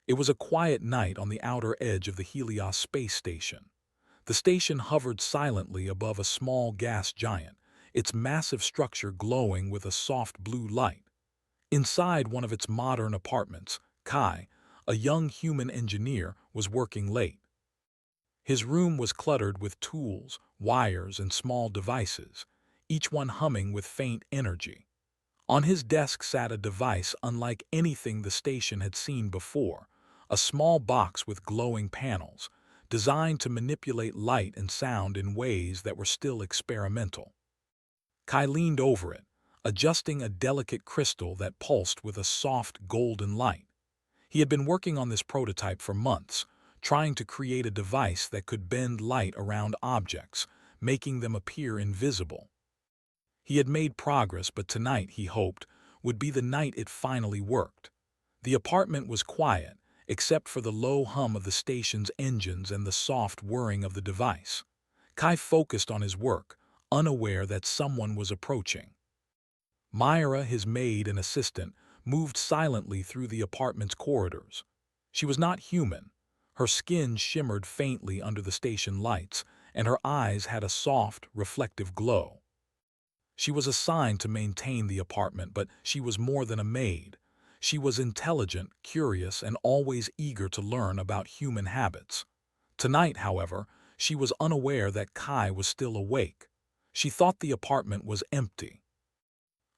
It was a quiet night on the outer edge of the Helios space station. The station hovered silently above a small gas giant, its massive structure glowing with a soft blue light. Inside one of its modern apartments, Kai, a young human engineer, was working late. His room was cluttered with tools, wires, and small devices, each one humming with faint energy. On his desk sat a device unlike anything the station had seen before, a small box with glowing panels, designed to manipulate light and sound in ways that were still experimental. Kai leaned over it, adjusting a delicate crystal that pulsed with a soft golden light. He had been working on this prototype for months, trying to create a device that could bend light around objects, making them appear invisible. He had made progress, but tonight, he hoped, would be the night it finally worked. The apartment was quiet, except for the low hum of the station's engines and the soft whirring of the device. Kai focused on his work, unaware that someone was approaching. Myra, his maid and assistant, moved silently through the apartment's corridors. She was not human. Her skin shimmered faintly under the station lights, and her eyes had a soft, reflective glow. She was assigned to maintain the apartment, but she was more than a maid. She was intelligent, curious, and always eager to learn about human habits. Tonight, however, she was unaware that Kai was still awake. She thought the apartment was empty.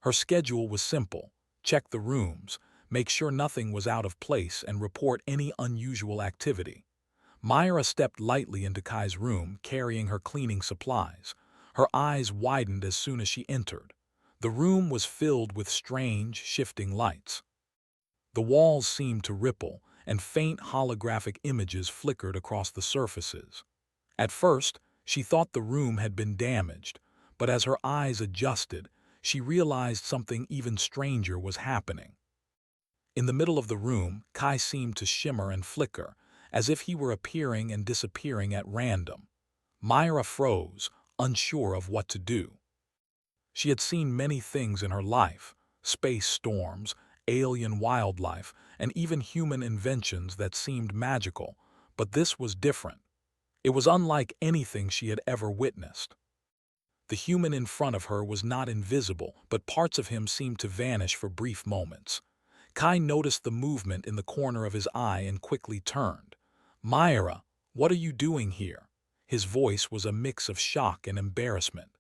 Her schedule was simple: check the rooms, make sure nothing was out of place, and report any unusual activity. Myra stepped lightly into Kai's room, carrying her cleaning supplies. Her eyes widened as soon as she entered. The room was filled with strange, shifting lights. The walls seemed to ripple, and faint holographic images flickered across the surfaces. At first, she thought the room had been damaged, but as her eyes adjusted, she realized something even stranger was happening. In the middle of the room, Kai seemed to shimmer and flicker, as if he were appearing and disappearing at random. Myra froze, unsure of what to do. She had seen many things in her life: space storms, alien wildlife, and even human inventions that seemed magical, but this was different. It was unlike anything she had ever witnessed. The human in front of her was not invisible, but parts of him seemed to vanish for brief moments. Kai noticed the movement in the corner of his eye and quickly turned. "Myra, what are you doing here?" His voice was a mix of shock and embarrassment.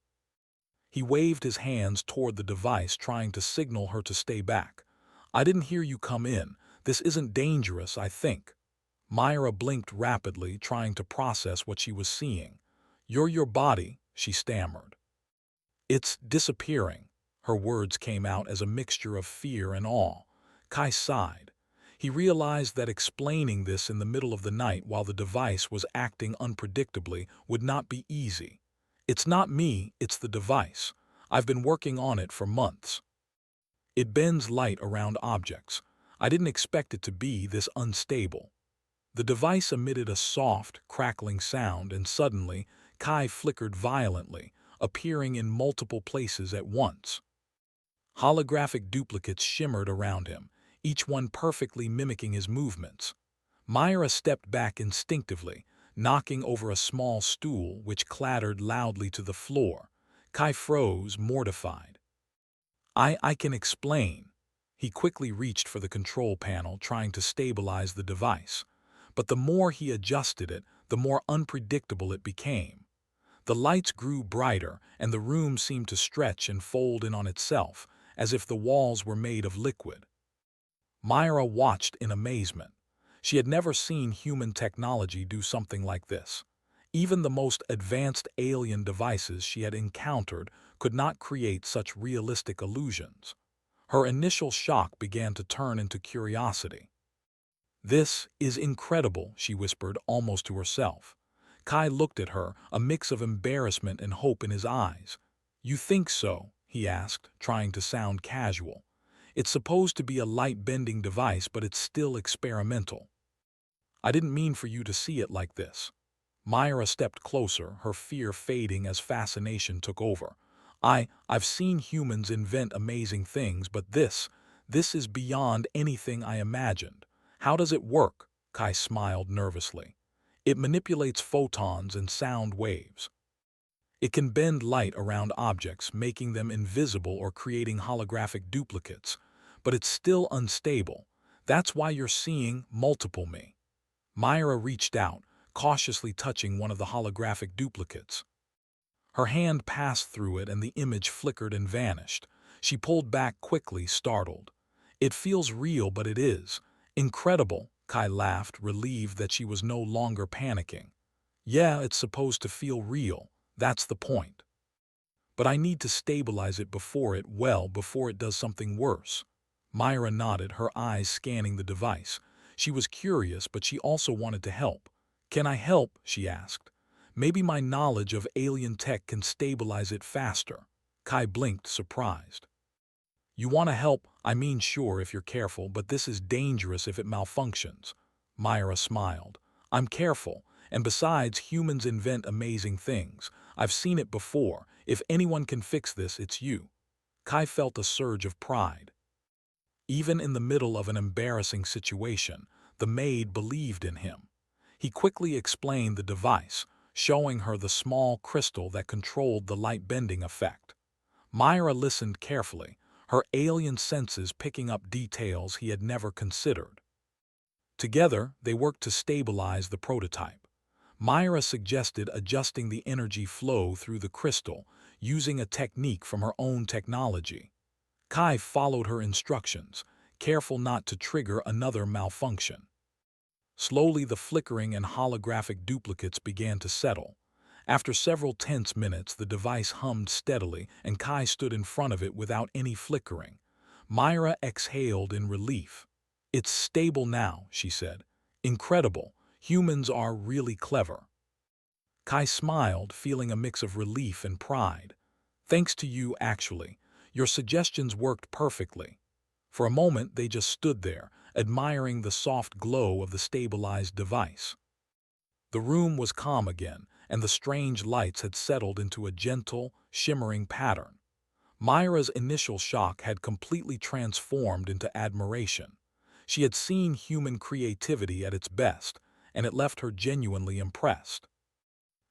He waved his hands toward the device, trying to signal her to stay back. "I didn't hear you come in. This isn't dangerous, I think." Myra blinked rapidly, trying to process what she was seeing. Your body," she stammered. "It's disappearing." Her words came out as a mixture of fear and awe. Kai sighed. He realized that explaining this in the middle of the night while the device was acting unpredictably would not be easy. "It's not me, it's the device. I've been working on it for months. It bends light around objects. I didn't expect it to be this unstable." The device emitted a soft, crackling sound, and suddenly, Kai flickered violently, appearing in multiple places at once. Holographic duplicates shimmered around him, each one perfectly mimicking his movements. Myra stepped back instinctively, knocking over a small stool which clattered loudly to the floor. Kai froze, mortified. I can explain." He quickly reached for the control panel, trying to stabilize the device. But the more he adjusted it, the more unpredictable it became. The lights grew brighter, and the room seemed to stretch and fold in on itself, as if the walls were made of liquid. Myra watched in amazement. She had never seen human technology do something like this. Even the most advanced alien devices she had encountered could not create such realistic illusions. Her initial shock began to turn into curiosity. "This is incredible," she whispered, almost to herself. Kai looked at her, a mix of embarrassment and hope in his eyes. "You think so?" he asked, trying to sound casual. "It's supposed to be a light-bending device, but it's still experimental." "I didn't mean for you to see it like this." Myra stepped closer, her fear fading as fascination took over. I've seen humans invent amazing things, but this is beyond anything I imagined. How does it work? Kai smiled nervously. It manipulates photons and sound waves. It can bend light around objects, making them invisible or creating holographic duplicates, but it's still unstable. That's why you're seeing multiple me. Myra reached out, cautiously touching one of the holographic duplicates. Her hand passed through it and the image flickered and vanished. She pulled back quickly, startled. It feels real, but it is. Incredible, Kai laughed, relieved that she was no longer panicking. Yeah, it's supposed to feel real. That's the point. But I need to stabilize it before it does something worse. Myra nodded, her eyes scanning the device. She was curious, but she also wanted to help. Can I help? She asked. Maybe my knowledge of alien tech can stabilize it faster. Kai blinked, surprised. You want to help? I mean, sure, if you're careful, but this is dangerous if it malfunctions. Myra smiled. I'm careful, and besides, humans invent amazing things. I've seen it before. If anyone can fix this, it's you. Kai felt a surge of pride. Even in the middle of an embarrassing situation, the maid believed in him. He quickly explained the device, showing her the small crystal that controlled the light-bending effect. Myra listened carefully, her alien senses picking up details he had never considered. Together, they worked to stabilize the prototype. Myra suggested adjusting the energy flow through the crystal, using a technique from her own technology. Kai followed her instructions, careful not to trigger another malfunction. Slowly, the flickering and holographic duplicates began to settle. After several tense minutes, the device hummed steadily, and Kai stood in front of it without any flickering. Myra exhaled in relief. It's stable now, she said. Incredible. Humans are really clever. Kai smiled, feeling a mix of relief and pride. Thanks to you, actually. Your suggestions worked perfectly. For a moment, they just stood there, admiring the soft glow of the stabilized device. The room was calm again, and the strange lights had settled into a gentle, shimmering pattern. Myra's initial shock had completely transformed into admiration. She had seen human creativity at its best, and it left her genuinely impressed.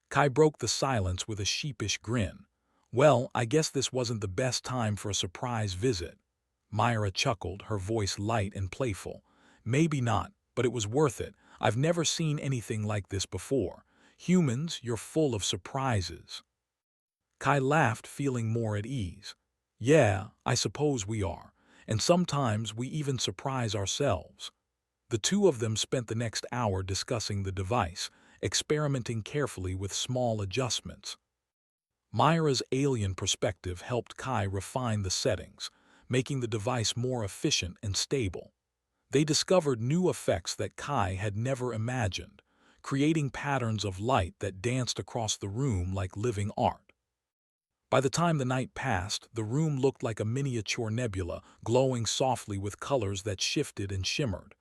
Kai broke the silence with a sheepish grin. Well, I guess this wasn't the best time for a surprise visit. Myra chuckled, her voice light and playful. Maybe not, but it was worth it. I've never seen anything like this before. Humans, you're full of surprises. Kai laughed, feeling more at ease. Yeah, I suppose we are. And sometimes we even surprise ourselves. The two of them spent the next hour discussing the device, experimenting carefully with small adjustments. Myra's alien perspective helped Kai refine the settings, making the device more efficient and stable. They discovered new effects that Kai had never imagined, creating patterns of light that danced across the room like living art. By the time the night passed, the room looked like a miniature nebula, glowing softly with colors that shifted and shimmered.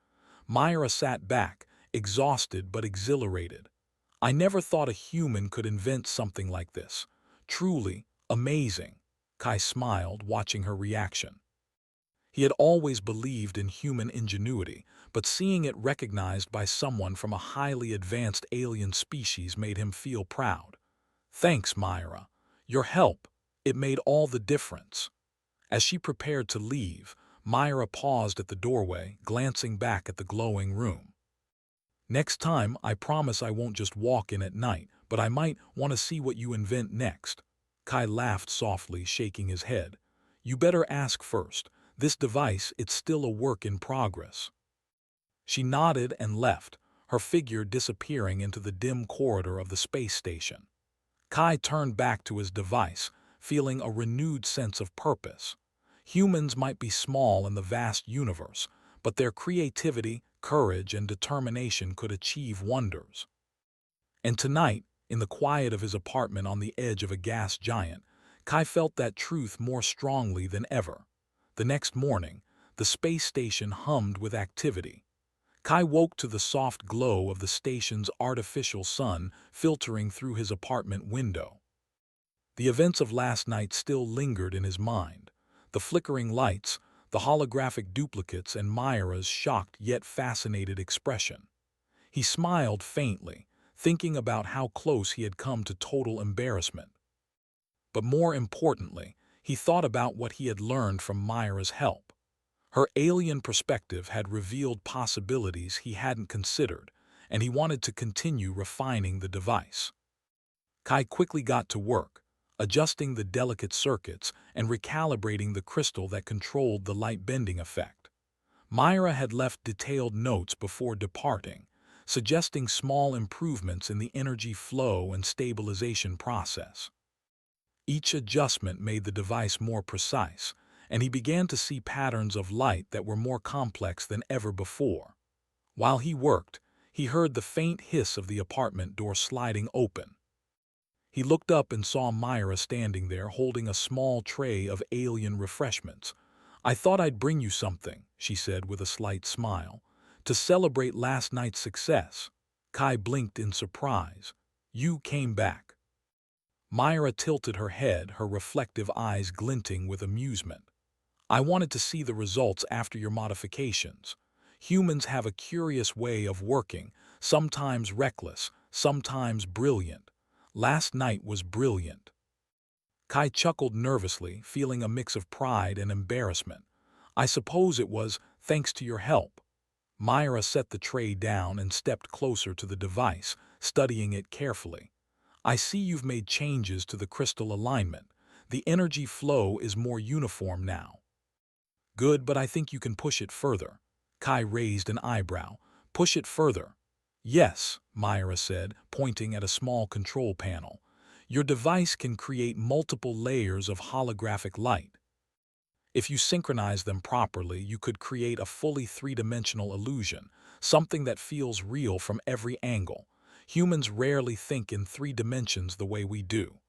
Myra sat back, exhausted but exhilarated. I never thought a human could invent something like this. Truly amazing. Kai smiled, watching her reaction. He had always believed in human ingenuity, but seeing it recognized by someone from a highly advanced alien species made him feel proud. Thanks, Myra. Your help. It made all the difference. As she prepared to leave, Myra paused at the doorway, glancing back at the glowing room. Next time, I promise I won't just walk in at night, but I might want to see what you invent next. Kai laughed softly, shaking his head. You better ask first. This device, it's still a work in progress. She nodded and left, her figure disappearing into the dim corridor of the space station. Kai turned back to his device, feeling a renewed sense of purpose. Humans might be small in the vast universe, but their creativity, courage, and determination could achieve wonders. And tonight, in the quiet of his apartment on the edge of a gas giant, Kai felt that truth more strongly than ever. The next morning, the space station hummed with activity. Kai woke to the soft glow of the station's artificial sun filtering through his apartment window. The events of last night still lingered in his mind. The flickering lights, the holographic duplicates, and Myra's shocked yet fascinated expression. He smiled faintly, thinking about how close he had come to total embarrassment. But more importantly, he thought about what he had learned from Myra's help. Her alien perspective had revealed possibilities he hadn't considered, and he wanted to continue refining the device. Kai quickly got to work, adjusting the delicate circuits and recalibrating the crystal that controlled the light-bending effect. Myra had left detailed notes before departing, suggesting small improvements in the energy flow and stabilization process. Each adjustment made the device more precise, and he began to see patterns of light that were more complex than ever before. While he worked, he heard the faint hiss of the apartment door sliding open. He looked up and saw Myra standing there holding a small tray of alien refreshments. "I thought I'd bring you something," she said with a slight smile, "to celebrate last night's success." Kai blinked in surprise. "You came back." Myra tilted her head, her reflective eyes glinting with amusement. "I wanted to see the results after your modifications. Humans have a curious way of working, sometimes reckless, sometimes brilliant. Last night was brilliant." Kai chuckled nervously, feeling a mix of pride and embarrassment. "I suppose it was, thanks to your help." Myra set the tray down and stepped closer to the device, studying it carefully. "I see you've made changes to the crystal alignment. The energy flow is more uniform now." "Good, but I think you can push it further." Kai raised an eyebrow. "Push it further." "Yes," Myra said, pointing at a small control panel. "Your device can create multiple layers of holographic light. If you synchronize them properly, you could create a fully three-dimensional illusion, something that feels real from every angle. Humans rarely think in 3 dimensions the way we do."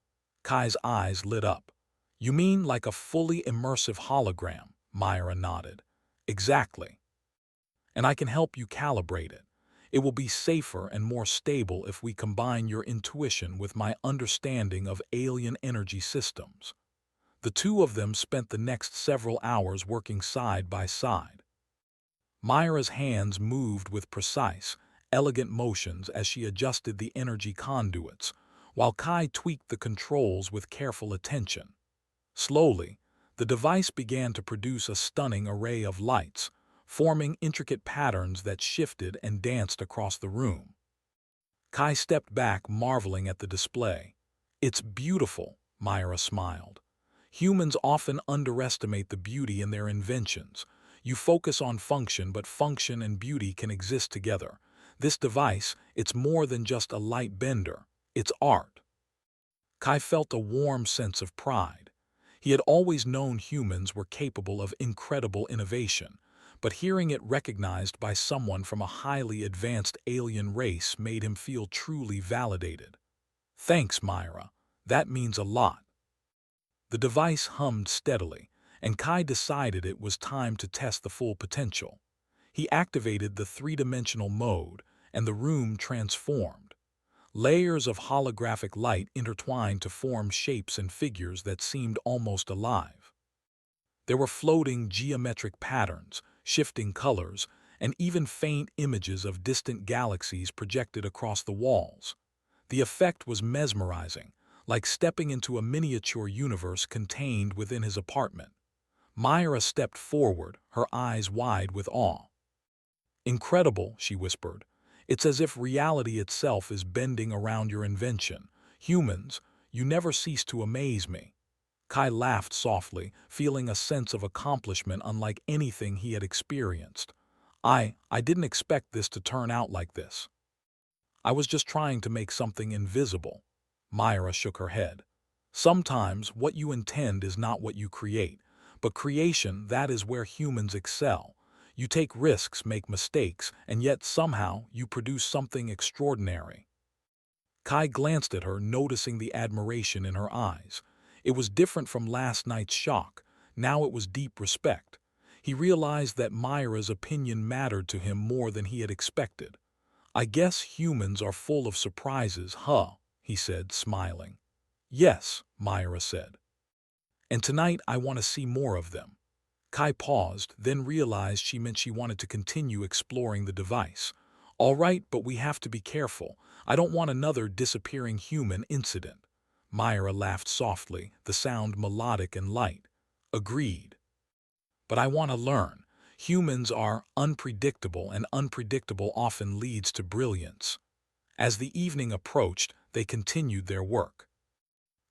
Kai's eyes lit up. "You mean like a fully immersive hologram?" Myra nodded. "Exactly. And I can help you calibrate it. It will be safer and more stable if we combine your intuition with my understanding of alien energy systems." The two of them spent the next several hours working side by side. Myra's hands moved with precise, elegant motions as she adjusted the energy conduits, while Kai tweaked the controls with careful attention. Slowly, the device began to produce a stunning array of lights, forming intricate patterns that shifted and danced across the room. Kai stepped back, marveling at the display. "It's beautiful," Myra smiled. "Humans often underestimate the beauty in their inventions. You focus on function, but function and beauty can exist together. This device, it's more than just a light bender. It's art." Kai felt a warm sense of pride. He had always known humans were capable of incredible innovation, but hearing it recognized by someone from a highly advanced alien race made him feel truly validated. "Thanks, Myra. That means a lot." The device hummed steadily, and Kai decided it was time to test the full potential. He activated the three-dimensional mode, and the room transformed. Layers of holographic light intertwined to form shapes and figures that seemed almost alive. There were floating geometric patterns, shifting colors, and even faint images of distant galaxies projected across the walls. The effect was mesmerizing, like stepping into a miniature universe contained within his apartment. Myra stepped forward, her eyes wide with awe. "Incredible," she whispered. "It's as if reality itself is bending around your invention. Humans, you never cease to amaze me." Kai laughed softly, feeling a sense of accomplishment unlike anything he had experienced. I didn't expect this to turn out like this. I was just trying to make something invisible." Myra shook her head. "Sometimes what you intend is not what you create, but creation, that is where humans excel. You take risks, make mistakes, and yet somehow you produce something extraordinary." Kai glanced at her, noticing the admiration in her eyes. It was different from last night's shock. Now it was deep respect. He realized that Myra's opinion mattered to him more than he had expected. "I guess humans are full of surprises, huh?" he said, smiling. "Yes," Myra said. "And tonight I want to see more of them." Kai paused, then realized she meant she wanted to continue exploring the device. All right, but we have to be careful. I don't want another disappearing human incident. Myra laughed softly, the sound melodic and light. Agreed. But I want to learn. Humans are unpredictable, and unpredictable often leads to brilliance. As the evening approached, they continued their work.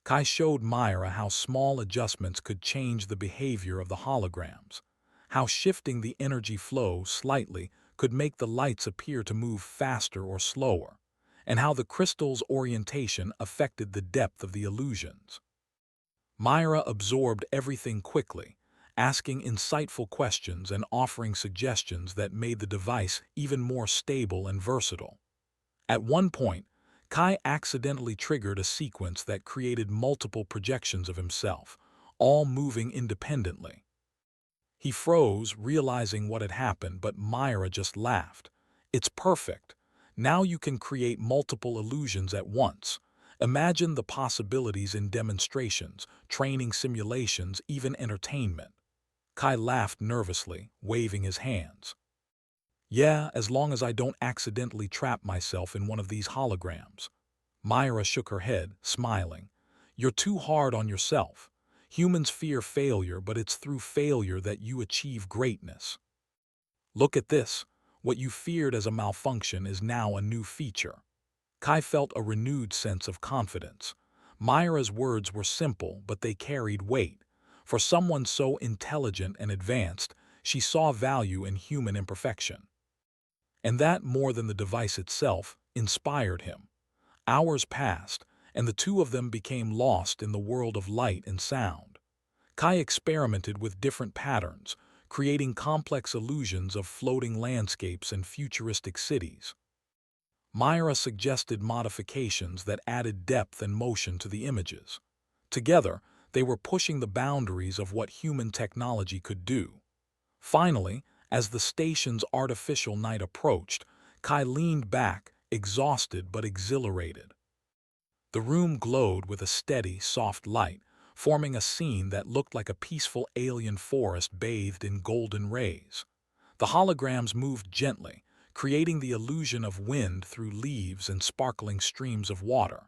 Kai showed Myra how small adjustments could change the behavior of the holograms, how shifting the energy flow slightly could make the lights appear to move faster or slower, and how the crystal's orientation affected the depth of the illusions. Myra absorbed everything quickly, asking insightful questions and offering suggestions that made the device even more stable and versatile. At one point, Kai accidentally triggered a sequence that created multiple projections of himself, all moving independently. He froze, realizing what had happened, but Myra just laughed. It's perfect. Now you can create multiple illusions at once. Imagine the possibilities in demonstrations, training simulations, even entertainment. Kai laughed nervously, waving his hands. Yeah, as long as I don't accidentally trap myself in one of these holograms. Myra shook her head, smiling. You're too hard on yourself. Humans fear failure, but it's through failure that you achieve greatness. Look at this. What you feared as a malfunction is now a new feature. Kai felt a renewed sense of confidence. Myra's words were simple, but they carried weight. For someone so intelligent and advanced, she saw value in human imperfection. And that, more than the device itself, inspired him. Hours passed, and the two of them became lost in the world of light and sound. Kai experimented with different patterns, creating complex illusions of floating landscapes and futuristic cities. Myra suggested modifications that added depth and motion to the images. Together, they were pushing the boundaries of what human technology could do. Finally, as the station's artificial night approached, Kai leaned back, exhausted but exhilarated. The room glowed with a steady, soft light, forming a scene that looked like a peaceful alien forest bathed in golden rays. The holograms moved gently, creating the illusion of wind through leaves and sparkling streams of water.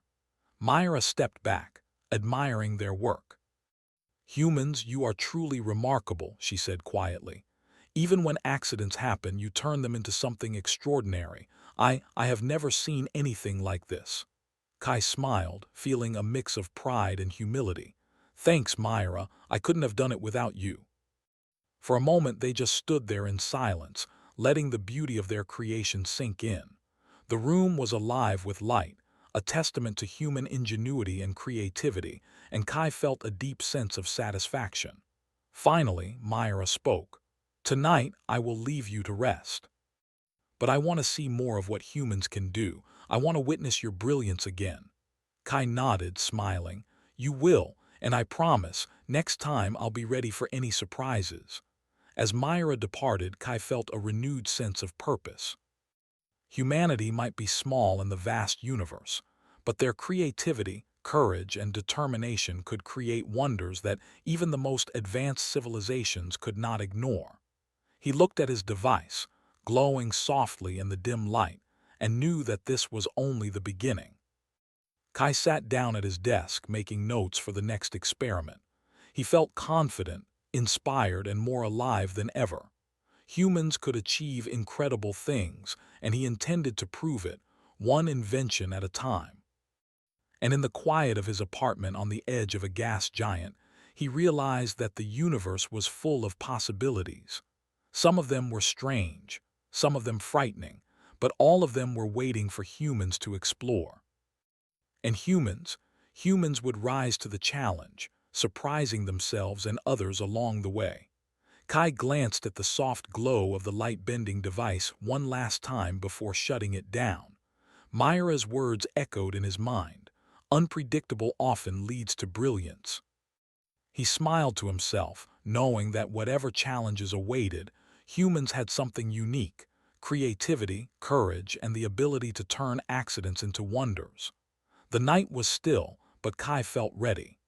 Myra stepped back, admiring their work. Humans, you are truly remarkable, she said quietly. Even when accidents happen, you turn them into something extraordinary. I have never seen anything like this. Kai smiled, feeling a mix of pride and humility. Thanks, Myra. I couldn't have done it without you. For a moment, they just stood there in silence, letting the beauty of their creation sink in. The room was alive with light, a testament to human ingenuity and creativity, and Kai felt a deep sense of satisfaction. Finally, Myra spoke. Tonight, I will leave you to rest. But I want to see more of what humans can do. I want to witness your brilliance again. Kai nodded, smiling. You will, and I promise, next time I'll be ready for any surprises. As Myra departed, Kai felt a renewed sense of purpose. Humanity might be small in the vast universe, but their creativity, courage, and determination could create wonders that even the most advanced civilizations could not ignore. He looked at his device, glowing softly in the dim light, and knew that this was only the beginning. Kai sat down at his desk, making notes for the next experiment. He felt confident, inspired, and more alive than ever. Humans could achieve incredible things, and he intended to prove it, one invention at a time. And in the quiet of his apartment on the edge of a gas giant, he realized that the universe was full of possibilities. Some of them were strange, some of them frightening, but all of them were waiting for humans to explore. And humans would rise to the challenge, surprising themselves and others along the way. Kai glanced at the soft glow of the light-bending device one last time before shutting it down. Myra's words echoed in his mind. Unpredictable often leads to brilliance. He smiled to himself, knowing that whatever challenges awaited, humans had something unique: creativity, courage, and the ability to turn accidents into wonders. The night was still, but Kai felt ready.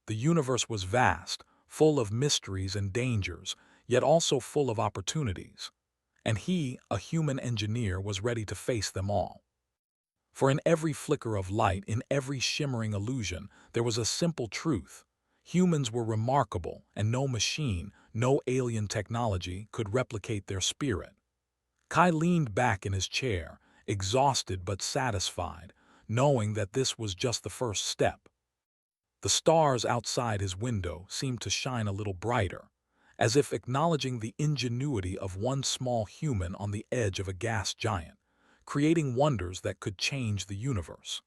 The universe was vast, full of mysteries and dangers, yet also full of opportunities. And he, a human engineer, was ready to face them all. For in every flicker of light, in every shimmering illusion, there was a simple truth. Humans were remarkable, and no machine, no alien technology could replicate their spirit. Kai leaned back in his chair, exhausted but satisfied, knowing that this was just the first step. The stars outside his window seemed to shine a little brighter, as if acknowledging the ingenuity of one small human on the edge of a gas giant, creating wonders that could change the universe.